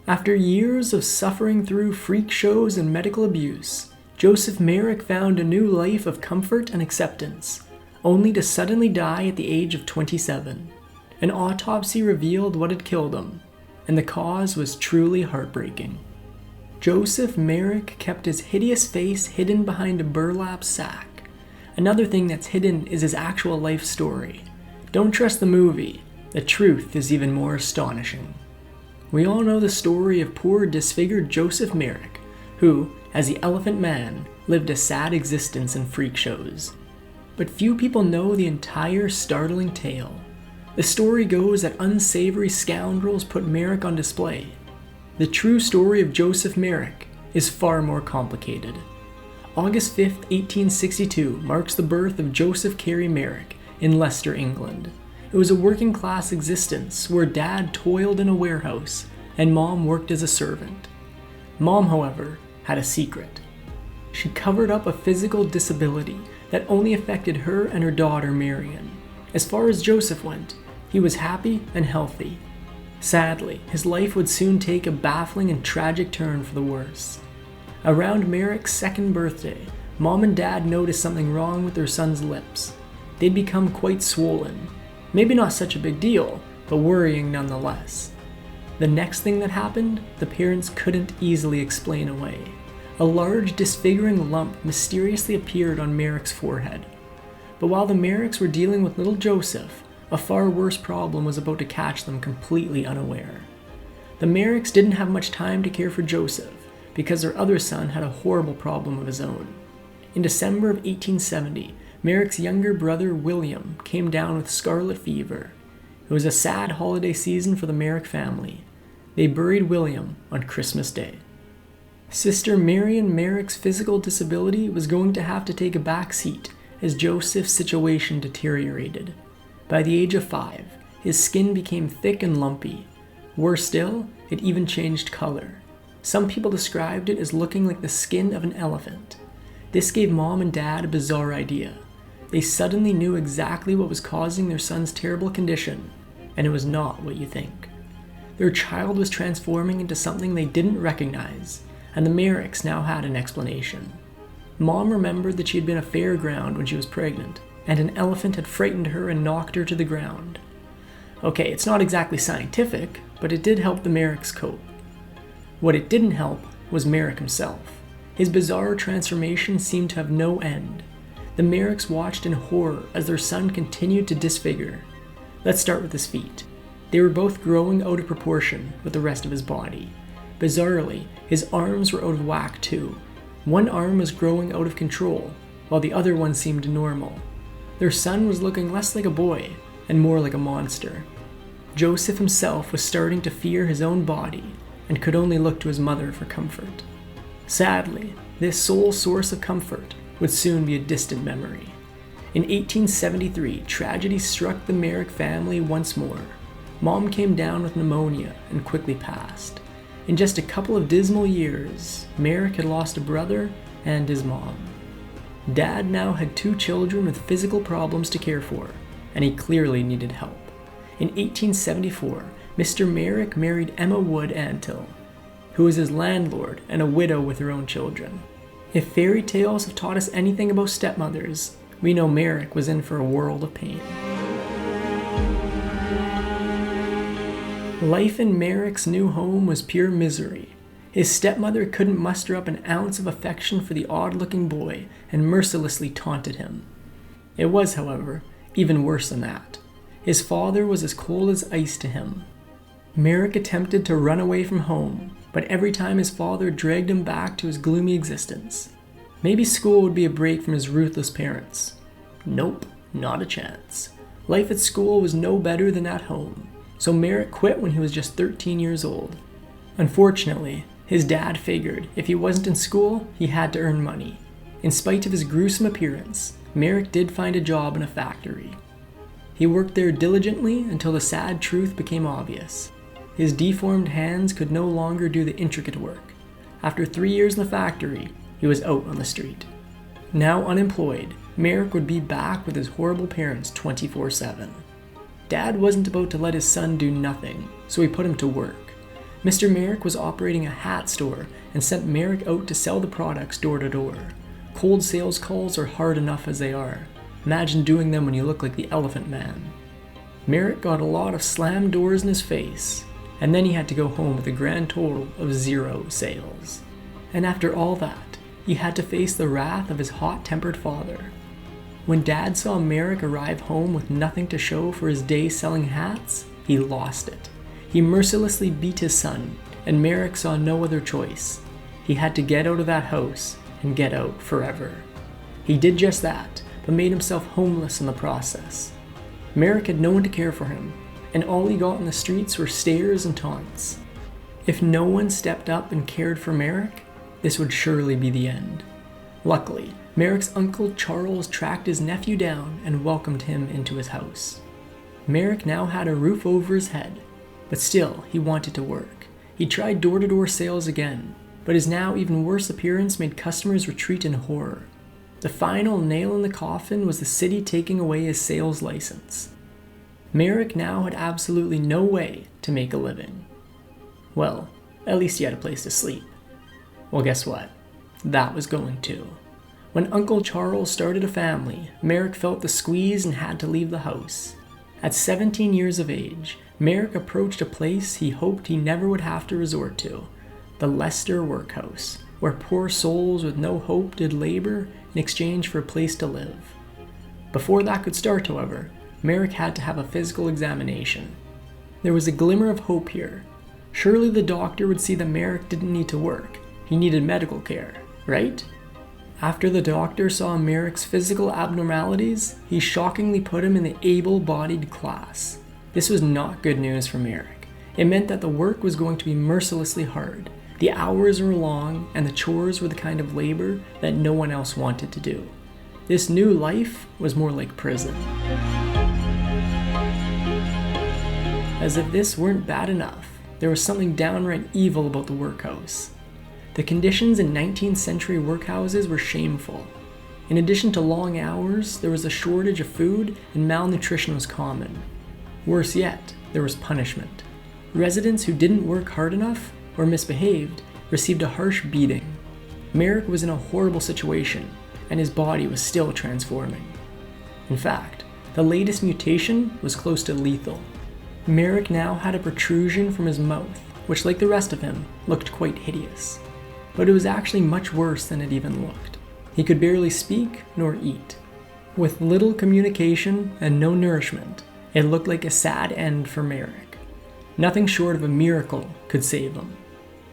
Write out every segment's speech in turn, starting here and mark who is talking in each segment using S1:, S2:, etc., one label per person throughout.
S1: After years of suffering through freak shows and medical abuse, Joseph Merrick found a new life of comfort and acceptance, only to suddenly die at the age of 27. An autopsy revealed what had killed him, and the cause was truly heartbreaking. Joseph Merrick kept his hideous face hidden behind a burlap sack. Another thing that's hidden is his actual life story. Don't trust the movie. The truth is even more astonishing. We all know the story of poor disfigured Joseph Merrick, who, as the Elephant Man, lived a sad existence in freak shows. But few people know the entire startling tale. The story goes that unsavory scoundrels put Merrick on display. The true story of Joseph Merrick is far more complicated. August 5, 1862 marks the birth of Joseph Carey Merrick in Leicester, England. It was a working-class existence where Dad toiled in a warehouse and Mom worked as a servant. Mom, however, had a secret. She covered up a physical disability that only affected her and her daughter Marion. As far as Joseph went, he was happy and healthy. Sadly, his life would soon take a baffling and tragic turn for the worse. Around Merrick's second birthday, Mom and Dad noticed something wrong with their son's lips. They'd become quite swollen. Maybe not such a big deal, but worrying nonetheless. The next thing that happened, the parents couldn't easily explain away. A large, disfiguring lump mysteriously appeared on Merrick's forehead. But while the Merricks were dealing with little Joseph, a far worse problem was about to catch them completely unaware. The Merricks didn't have much time to care for Joseph because their other son had a horrible problem of his own. In December of 1870, Merrick's younger brother William came down with scarlet fever. It was a sad holiday season for the Merrick family. They buried William on Christmas Day. Sister Marion Merrick's physical disability was going to have to take a back seat as Joseph's situation deteriorated. By the age of 5, his skin became thick and lumpy. Worse still, it even changed color. Some people described it as looking like the skin of an elephant. This gave Mom and Dad a bizarre idea. They suddenly knew exactly what was causing their son's terrible condition, and it was not what you think. Their child was transforming into something they didn't recognize, and the Merricks now had an explanation. Mom remembered that she had been at a fairground when she was pregnant, and an elephant had frightened her and knocked her to the ground. Okay, it's not exactly scientific, but it did help the Merricks cope. What it didn't help was Merrick himself. His bizarre transformation seemed to have no end. The Merricks watched in horror as their son continued to disfigure. Let's start with his feet. They were both growing out of proportion with the rest of his body. Bizarrely, his arms were out of whack too. One arm was growing out of control, while the other one seemed normal. Their son was looking less like a boy and more like a monster. Joseph himself was starting to fear his own body and could only look to his mother for comfort. Sadly, this sole source of comfort would soon be a distant memory. In 1873, tragedy struck the Merrick family once more. Mom came down with pneumonia and quickly passed. In just a couple of dismal years, Merrick had lost a brother and his mom. Dad now had 2 children with physical problems to care for, and he clearly needed help. In 1874, Mr. Merrick married Emma Wood Antill, who was his landlord and a widow with her own children. If fairy tales have taught us anything about stepmothers, we know Merrick was in for a world of pain. Life in Merrick's new home was pure misery. His stepmother couldn't muster up an ounce of affection for the odd-looking boy and mercilessly taunted him. It was, however, even worse than that. His father was as cold as ice to him. Merrick attempted to run away from home, but every time his father dragged him back to his gloomy existence. Maybe school would be a break from his ruthless parents. Nope, not a chance. Life at school was no better than at home, so Merrick quit when he was just 13 years old. Unfortunately, his dad figured if he wasn't in school, he had to earn money. In spite of his gruesome appearance, Merrick did find a job in a factory. He worked there diligently until the sad truth became obvious. His deformed hands could no longer do the intricate work. After 3 years in the factory, he was out on the street. Now unemployed, Merrick would be back with his horrible parents 24/7. Dad wasn't about to let his son do nothing, so he put him to work. Mr. Merrick was operating a hat store and sent Merrick out to sell the products door to door. Cold sales calls are hard enough as they are. Imagine doing them when you look like the Elephant Man. Merrick got a lot of slammed doors in his face, and then he had to go home with a grand total of 0 sales. And after all that, he had to face the wrath of his hot-tempered father. When Dad saw Merrick arrive home with nothing to show for his day selling hats, he lost it. He mercilessly beat his son, and Merrick saw no other choice. He had to get out of that house and get out forever. He did just that, but made himself homeless in the process. Merrick had no one to care for him, and all he got in the streets were stares and taunts. If no one stepped up and cared for Merrick, this would surely be the end. Luckily, Merrick's uncle Charles tracked his nephew down and welcomed him into his house. Merrick now had a roof over his head, but still he wanted to work. He tried door-to-door sales again, but his now even worse appearance made customers retreat in horror. The final nail in the coffin was the city taking away his sales license. Merrick now had absolutely no way to make a living. Well, at least he had a place to sleep. Well, guess what? That was going to. When Uncle Charles started a family, Merrick felt the squeeze and had to leave the house. At 17 years of age, Merrick approached a place he hoped he never would have to resort to, the Leicester workhouse, where poor souls with no hope did labor in exchange for a place to live. Before that could start, however, Merrick had to have a physical examination. There was a glimmer of hope here. Surely the doctor would see that Merrick didn't need to work. He needed medical care, right? After the doctor saw Merrick's physical abnormalities, he shockingly put him in the able-bodied class. This was not good news for Merrick. It meant that the work was going to be mercilessly hard. The hours were long, and the chores were the kind of labor that no one else wanted to do. This new life was more like prison. As if this weren't bad enough, there was something downright evil about the workhouse. The conditions in 19th century workhouses were shameful. In addition to long hours, there was a shortage of food and malnutrition was common. Worse yet, there was punishment. Residents who didn't work hard enough or misbehaved received a harsh beating. Merrick was in a horrible situation, and his body was still transforming. In fact, the latest mutation was close to lethal. Merrick now had a protrusion from his mouth, which, like the rest of him, looked quite hideous. But it was actually much worse than it even looked. He could barely speak nor eat. With little communication and no nourishment, it looked like a sad end for Merrick. Nothing short of a miracle could save him.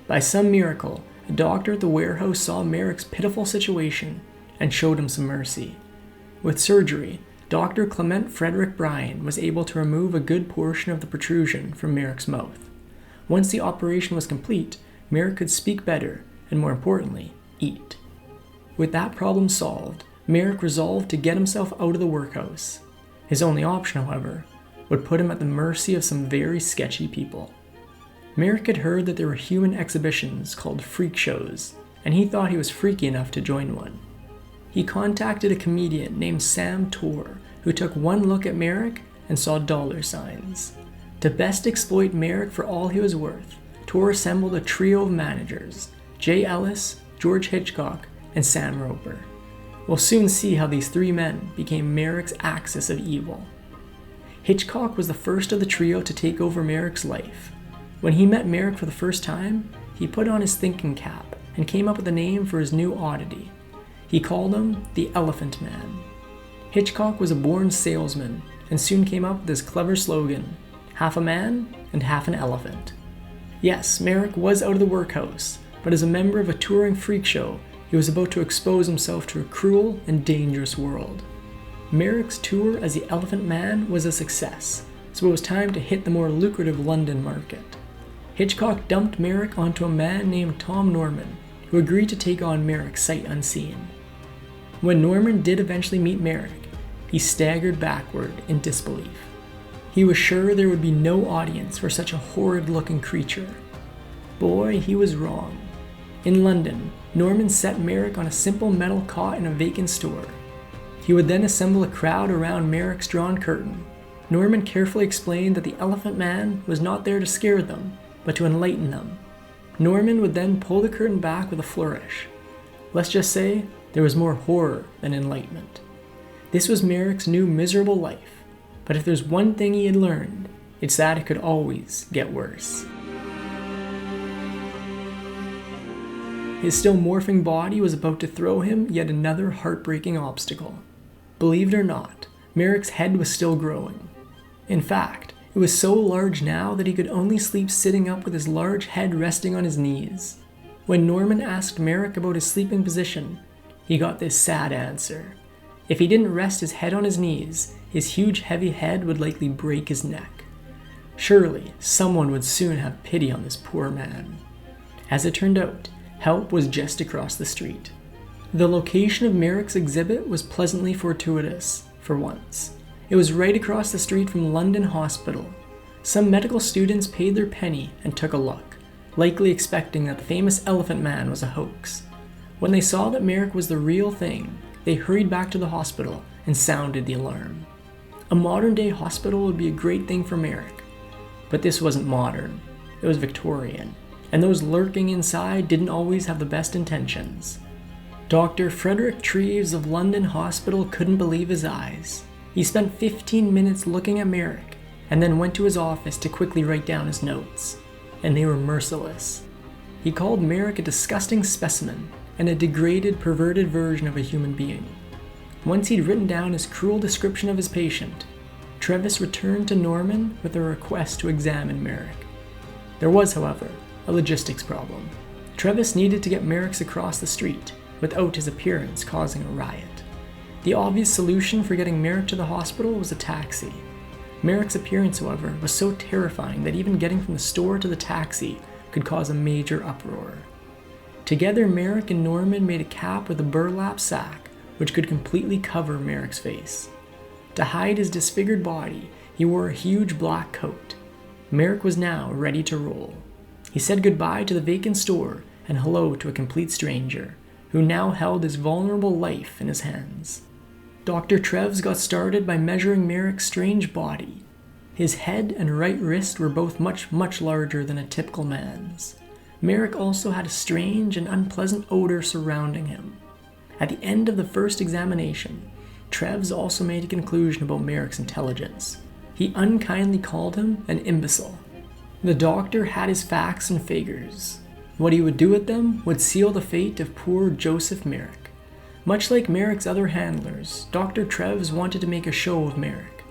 S1: By some miracle, a doctor at the warehouse saw Merrick's pitiful situation and showed him some mercy. With surgery, Dr. Clement Frederick Bryan was able to remove a good portion of the protrusion from Merrick's mouth. Once the operation was complete, Merrick could speak better and, more importantly, eat. With that problem solved, Merrick resolved to get himself out of the workhouse. His only option, however, would put him at the mercy of some very sketchy people. Merrick had heard that there were human exhibitions called freak shows, and he thought he was freaky enough to join one. He contacted a comedian named Sam Torr, who took one look at Merrick and saw dollar signs. To best exploit Merrick for all he was worth, Torr assembled a trio of managers: Jay Ellis, George Hitchcock, and Sam Roper. We'll soon see how these three men became Merrick's axis of evil. Hitchcock was the first of the trio to take over Merrick's life. When he met Merrick for the first time, he put on his thinking cap and came up with a name for his new oddity. He called him the Elephant Man. Hitchcock was a born salesman and soon came up with his clever slogan, half a man and half an elephant. Yes, Merrick was out of the workhouse, but as a member of a touring freak show, he was about to expose himself to a cruel and dangerous world. Merrick's tour as the Elephant Man was a success, so it was time to hit the more lucrative London market. Hitchcock dumped Merrick onto a man named Tom Norman, who agreed to take on Merrick sight unseen. When Norman did eventually meet Merrick, he staggered backward in disbelief. He was sure there would be no audience for such a horrid-looking creature. Boy, he was wrong. In London, Norman set Merrick on a simple metal cot in a vacant store. He would then assemble a crowd around Merrick's drawn curtain. Norman carefully explained that the Elephant Man was not there to scare them. but to enlighten them. Norman would then pull the curtain back with a flourish. Let's just say there was more horror than enlightenment. This was Merrick's new miserable life, but if there's one thing he had learned, it's that it could always get worse. His still morphing body was about to throw him yet another heartbreaking obstacle. Believe it or not, Merrick's head was still growing. In fact, it was so large now that he could only sleep sitting up with his large head resting on his knees. When Norman asked Merrick about his sleeping position, he got this sad answer. If he didn't rest his head on his knees, his huge heavy head would likely break his neck. Surely, someone would soon have pity on this poor man. As it turned out, help was just across the street. The location of Merrick's exhibit was pleasantly fortuitous, for once. It was right across the street from London Hospital. Some medical students paid their penny and took a look, likely expecting that the famous Elephant Man was a hoax. When they saw that Merrick was the real thing, they hurried back to the hospital and sounded the alarm. A modern-day hospital would be a great thing for Merrick, but this wasn't modern. It was Victorian, and those lurking inside didn't always have the best intentions. Dr. Frederick Treves of London Hospital couldn't believe his eyes. He spent 15 minutes looking at Merrick, and then went to his office to quickly write down his notes. And they were merciless. He called Merrick a disgusting specimen, and a degraded, perverted version of a human being. Once he'd written down his cruel description of his patient, Treves returned to Norman with a request to examine Merrick. There was, however, a logistics problem. Treves needed to get Merrick's across the street, without his appearance causing a riot. The obvious solution for getting Merrick to the hospital was a taxi. Merrick's appearance, however, was so terrifying that even getting from the store to the taxi could cause a major uproar. Together, Merrick and Norman made a cap with a burlap sack, which could completely cover Merrick's face. To hide his disfigured body, he wore a huge black coat. Merrick was now ready to roll. He said goodbye to the vacant store and hello to a complete stranger, who now held his vulnerable life in his hands. Dr. Treves got started by measuring Merrick's strange body. His head and right wrist were both much larger than a typical man's. Merrick also had a strange and unpleasant odor surrounding him. At the end of the first examination, Treves also made a conclusion about Merrick's intelligence. He unkindly called him an imbecile. The doctor had his facts and figures. What he would do with them would seal the fate of poor Joseph Merrick. Much like Merrick's other handlers, Dr. Treves wanted to make a show of Merrick.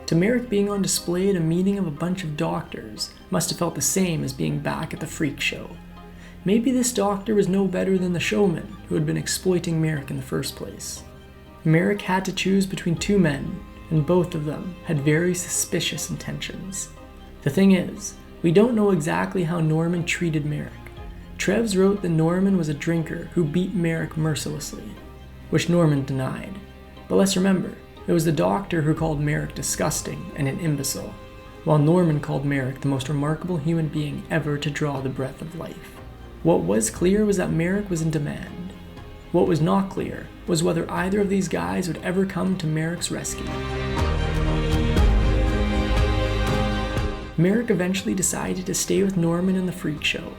S1: To Merrick, being on display at a meeting of a bunch of doctors must have felt the same as being back at the freak show. Maybe this doctor was no better than the showman who had been exploiting Merrick in the first place. Merrick had to choose between two men, and both of them had very suspicious intentions. The thing is, we don't know exactly how Norman treated Merrick. Treves wrote that Norman was a drinker who beat Merrick mercilessly, which Norman denied. But let's remember, it was the doctor who called Merrick disgusting and an imbecile, while Norman called Merrick the most remarkable human being ever to draw the breath of life. What was clear was that Merrick was in demand. What was not clear was whether either of these guys would ever come to Merrick's rescue. Merrick eventually decided to stay with Norman in the freak show.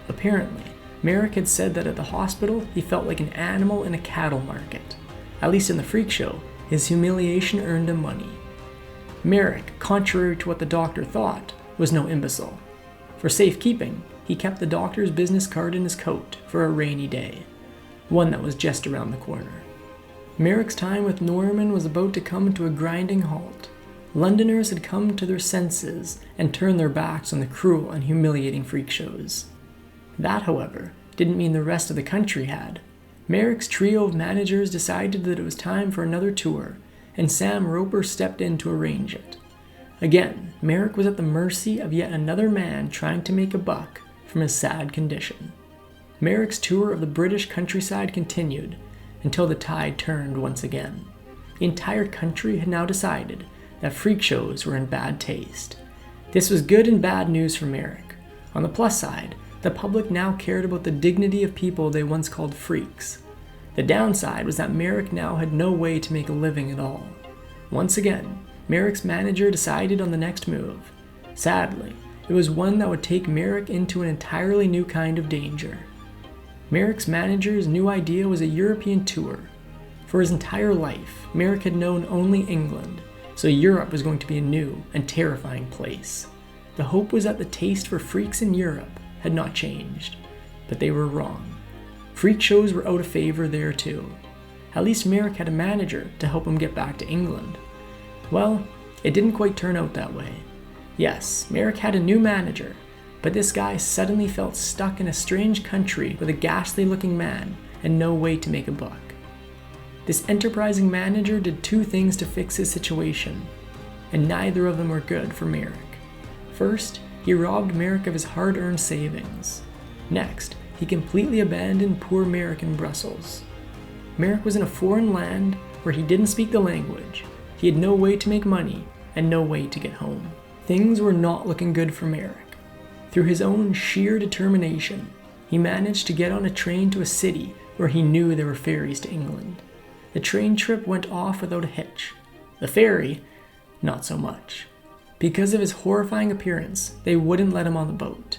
S1: Apparently, Merrick had said that at the hospital he felt like an animal in a cattle market. At least in the freak show, his humiliation earned him money. Merrick, contrary to what the doctor thought, was no imbecile. For safekeeping, he kept the doctor's business card in his coat for a rainy day, one that was just around the corner. Merrick's time with Norman was about to come to a grinding halt. Londoners had come to their senses and turned their backs on the cruel and humiliating freak shows. That, however, didn't mean the rest of the country had. Merrick's trio of managers decided that it was time for another tour, and Sam Roper stepped in to arrange it. Again, Merrick was at the mercy of yet another man trying to make a buck from his sad condition. Merrick's tour of the British countryside continued until the tide turned once again. The entire country had now decided that freak shows were in bad taste. This was good and bad news for Merrick. On the plus side, the public now cared about the dignity of people they once called freaks. The downside was that Merrick now had no way to make a living at all. Once again, Merrick's manager decided on the next move. Sadly, It was one that would take Merrick into an entirely new kind of danger. Merrick's manager's new idea was a European tour. For his entire life, Merrick had known only England, so Europe was going to be a new and terrifying place. The hope was that the taste for freaks in Europe had not changed, but they were wrong. Freak shows were out of favor there too. At least Merrick had a manager to help him get back to England. Well, it didn't quite turn out that way. Yes, Merrick had a new manager, but this guy suddenly felt stuck in a strange country with a ghastly looking man and no way to make a buck. This enterprising manager did two things to fix his situation, and neither of them were good for Merrick. First, he robbed Merrick of his hard-earned savings. Next, he completely abandoned poor Merrick in Brussels. Merrick was in a foreign land where he didn't speak the language. He had no way to make money and no way to get home. Things were not looking good for Merrick. Through his own sheer determination, he managed to get on a train to a city where he knew there were ferries to England. The train trip went off without a hitch. The ferry, not so much. Because of his horrifying appearance, they wouldn't let him on the boat.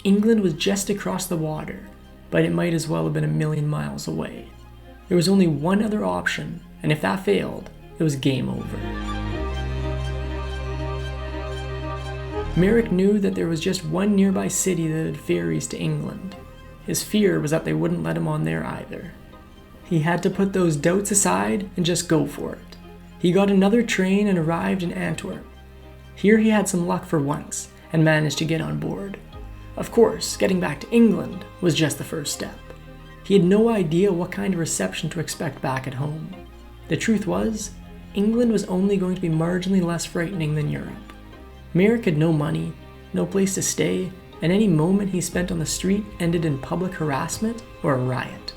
S1: England was just across the water, but it might as well have been a million miles away. There was only one other option, and if that failed, it was game over. Merrick knew that there was just one nearby city that had ferries to England. His fear was that they wouldn't let him on there either. He had to put those doubts aside and just go for it. He got another train and arrived in Antwerp. Here he had some luck for once and managed to get on board. Of course, getting back to England was just the first step. He had no idea what kind of reception to expect back at home. The truth was, England was only going to be marginally less frightening than Europe. Merrick had no money, no place to stay, and any moment he spent on the street ended in public harassment or a riot.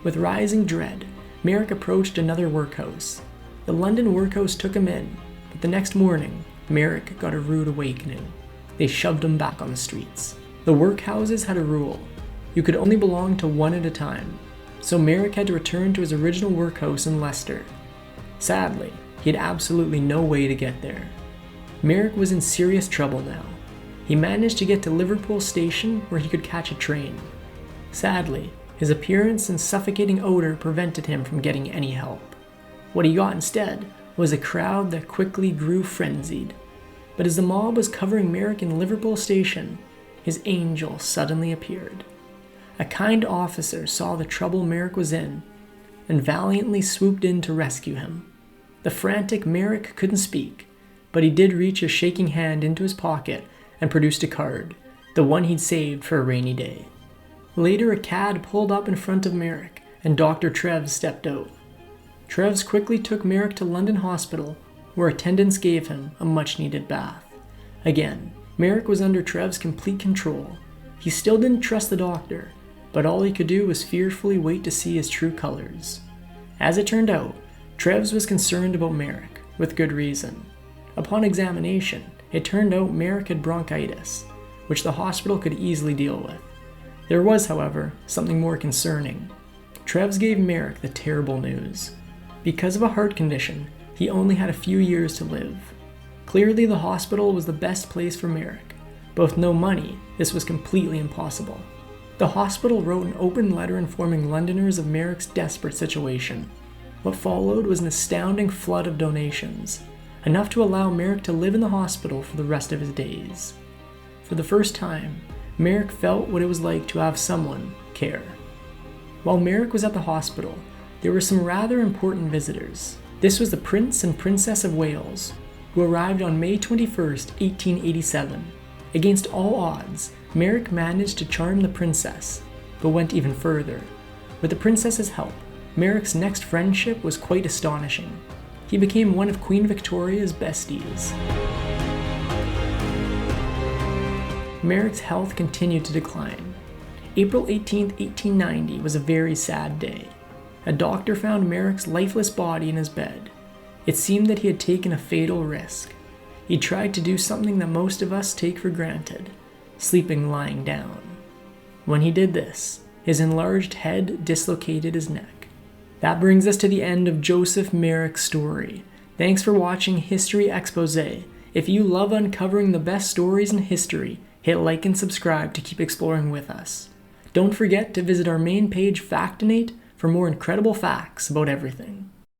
S1: With rising dread, Merrick approached another workhouse. The London workhouse took him in, but the next morning, Merrick got a rude awakening. They shoved him back on the streets. The workhouses had a rule. You could only belong to one at a time, so Merrick had to return to his original workhouse in Leicester. Sadly, he had absolutely no way to get there. Merrick was in serious trouble now. He managed to get to Liverpool station where he could catch a train. Sadly, his appearance and suffocating odor prevented him from getting any help. What he got instead was a crowd that quickly grew frenzied. But as the mob was covering Merrick in Liverpool station, his angel suddenly appeared. A kind officer saw the trouble Merrick was in and valiantly swooped in to rescue him. The frantic Merrick couldn't speak, but he did reach a shaking hand into his pocket and produced a card, the one he'd saved for a rainy day. Later, a cad pulled up in front of Merrick, and Dr. Treves stepped out. Treves quickly took Merrick to London Hospital, where attendants gave him a much-needed bath. Again, Merrick was under Treves' complete control. He still didn't trust the doctor, but all he could do was fearfully wait to see his true colors. As it turned out, Treves was concerned about Merrick, with good reason. Upon examination, it turned out Merrick had bronchitis, which the hospital could easily deal with. There was, however, something more concerning. Treves gave Merrick the terrible news. Because of a heart condition, he only had a few years to live. Clearly, the hospital was the best place for Merrick, but with no money, this was completely impossible. The hospital wrote an open letter informing Londoners of Merrick's desperate situation. What followed was an astounding flood of donations, enough to allow Merrick to live in the hospital for the rest of his days. For the first time, Merrick felt what it was like to have someone care. While Merrick was at the hospital, there were some rather important visitors. This was the Prince and Princess of Wales, who arrived on May 21st, 1887. Against all odds, Merrick managed to charm the princess, but went even further. With the princess's help, Merrick's next friendship was quite astonishing. He became one of Queen Victoria's besties. Merrick's health continued to decline. April 18, 1890 was a very sad day. A doctor found Merrick's lifeless body in his bed. It seemed that he had taken a fatal risk. He tried to do something that most of us take for granted, sleeping lying down. When he did this, his enlarged head dislocated his neck. That brings us to the end of Joseph Merrick's story. Thanks for watching History Exposé. If you love uncovering the best stories in history, hit like and subscribe to keep exploring with us. Don't forget to visit our main page, Factinate, for more incredible facts about everything.